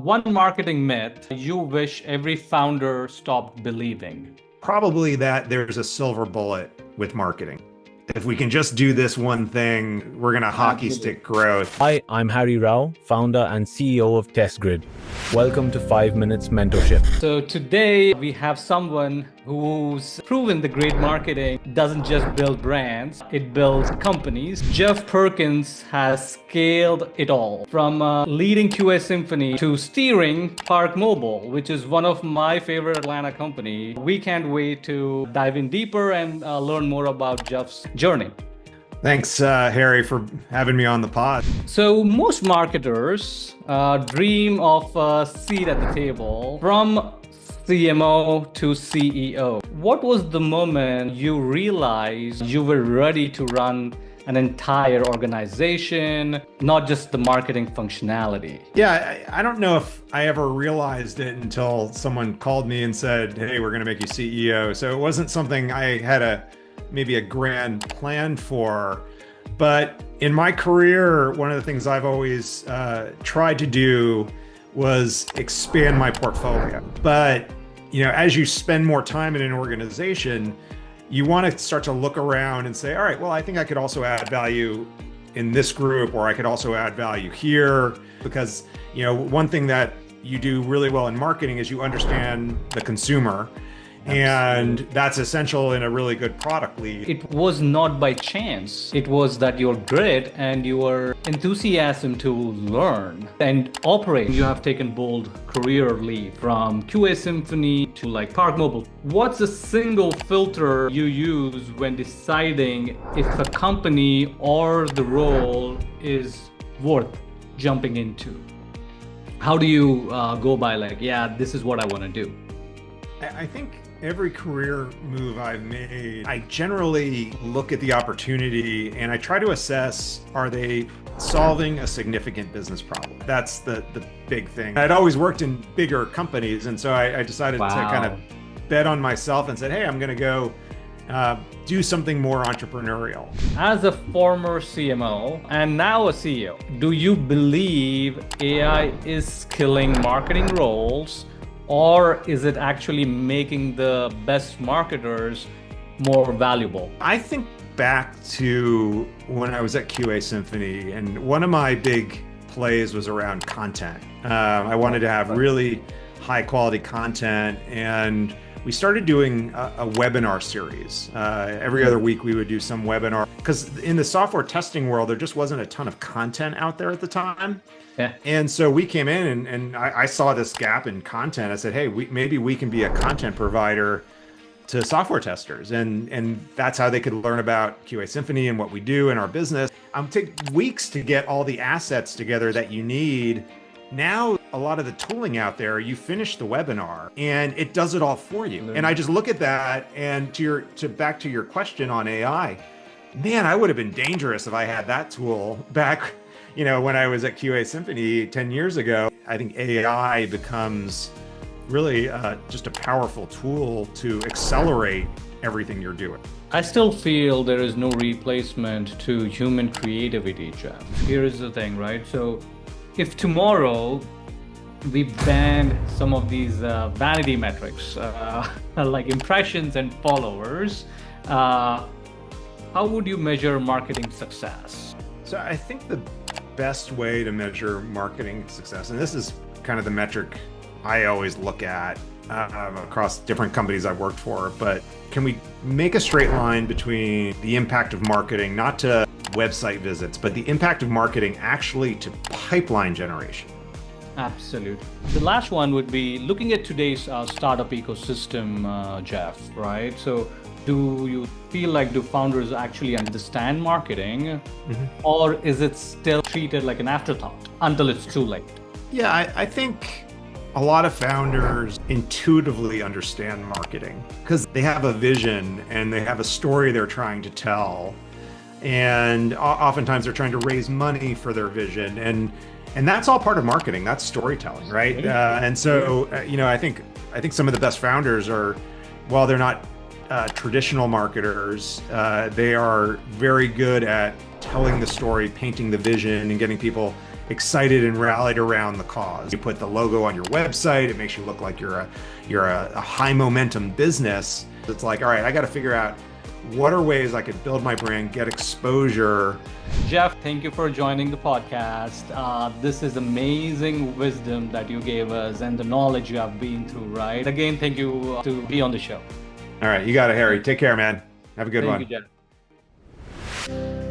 One marketing myth you wish every founder stopped believing. Probably that there's a silver bullet with marketing. If we can just do this one thing, we're going to hockey Absolutely. stick growth. Hi, I'm Harry Rao, founder and CEO of TestGrid. Welcome to 5 Minutes Mentorship. So today we have someone who's proven the great marketing doesn't just build brands, it builds companies. Jeff Perkins has scaled it all from leading QA Symphony to steering Park Mobile, which is one of my favorite Atlanta company. We can't wait to dive in deeper and learn more about Jeff's journey. Thanks, Harry, for having me on the pod. So most marketers dream of a seat at the table from CMO to CEO. What was the moment you realized you were ready to run an entire organization, not just the marketing functionality? Yeah, I don't know if I ever realized it until someone called me and said, hey, we're going to make you CEO. So it wasn't something I had maybe a grand plan for. But in my career, one of the things I've always tried to do was expand my portfolio. But as you spend more time in an organization, you want to start to look around and say, all right, well, I think I could also add value in this group, or I could also add value here. Because one thing that you do really well in marketing is you understand the consumer. And that's essential in a really good product lead. It was not by chance. It was that your grit and your enthusiasm to learn and operate. You have taken bold career leap from QA Symphony to like Park Mobile. What's the single filter you use when deciding if a company or the role is worth jumping into? How do you go by this is what I want to do? I think every career move I've made, I generally look at the opportunity and I try to assess, are they solving a significant business problem? That's the big thing. I'd always worked in bigger companies, and so I decided to kind of bet on myself and said, hey, I'm going to go do something more entrepreneurial. As a former CMO and now a CEO, do you believe AI is killing marketing roles? Or is it actually making the best marketers more valuable? I think back to when I was at QA Symphony, and one of my big plays was around content. I wanted to have really high quality content, and we started doing a webinar series. Every other week we would do some webinar, because in the software testing world, there just wasn't a ton of content out there at the time. Yeah. And so we came in and I saw this gap in content. I said, hey, maybe we can be a content provider to software testers. And that's how they could learn about QA Symphony and what we do in our business. Take weeks to get all the assets together that you need. Now, a lot of the tooling out there, you finish the webinar and it does it all for you. And I just look at that, and back to your question on AI, man, I would have been dangerous if I had that tool back when I was at QA Symphony 10 years ago. I think AI becomes really just a powerful tool to accelerate everything you're doing. I still feel there is no replacement to human creativity, Jeff. Here is the thing, right? So if tomorrow we banned some of these vanity metrics, like impressions and followers, how would you measure marketing success? So I think the best way to measure marketing success, and this is kind of the metric I always look at across different companies I've worked for, but can we make a straight line between the impact of marketing, not to website visits, but the impact of marketing actually to pipeline generation? Absolutely. The last one would be looking at today's startup ecosystem, Jeff, right? So do you feel like do founders actually understand marketing, or is it still treated like an afterthought until it's too late? Yeah, I think a lot of founders intuitively understand marketing because they have a vision and they have a story they're trying to tell. And oftentimes they're trying to raise money for their vision. And that's all part of marketing. That's storytelling, right? And so, I think some of the best founders are, while they're not traditional marketers, they are very good at telling the story, painting the vision, and getting people excited and rallied around the cause. You put the logo on your website, it makes you look like you're a high momentum business. It's like, all right, I got to figure out what are ways I could build my brand, get exposure. Jeff, thank you for joining the podcast. This is amazing wisdom that you gave us and the knowledge you have been through, right? Again, thank you to be on the show. All right, you got it, Harry. Take care, man. Have a good one. Thank you, Jeff.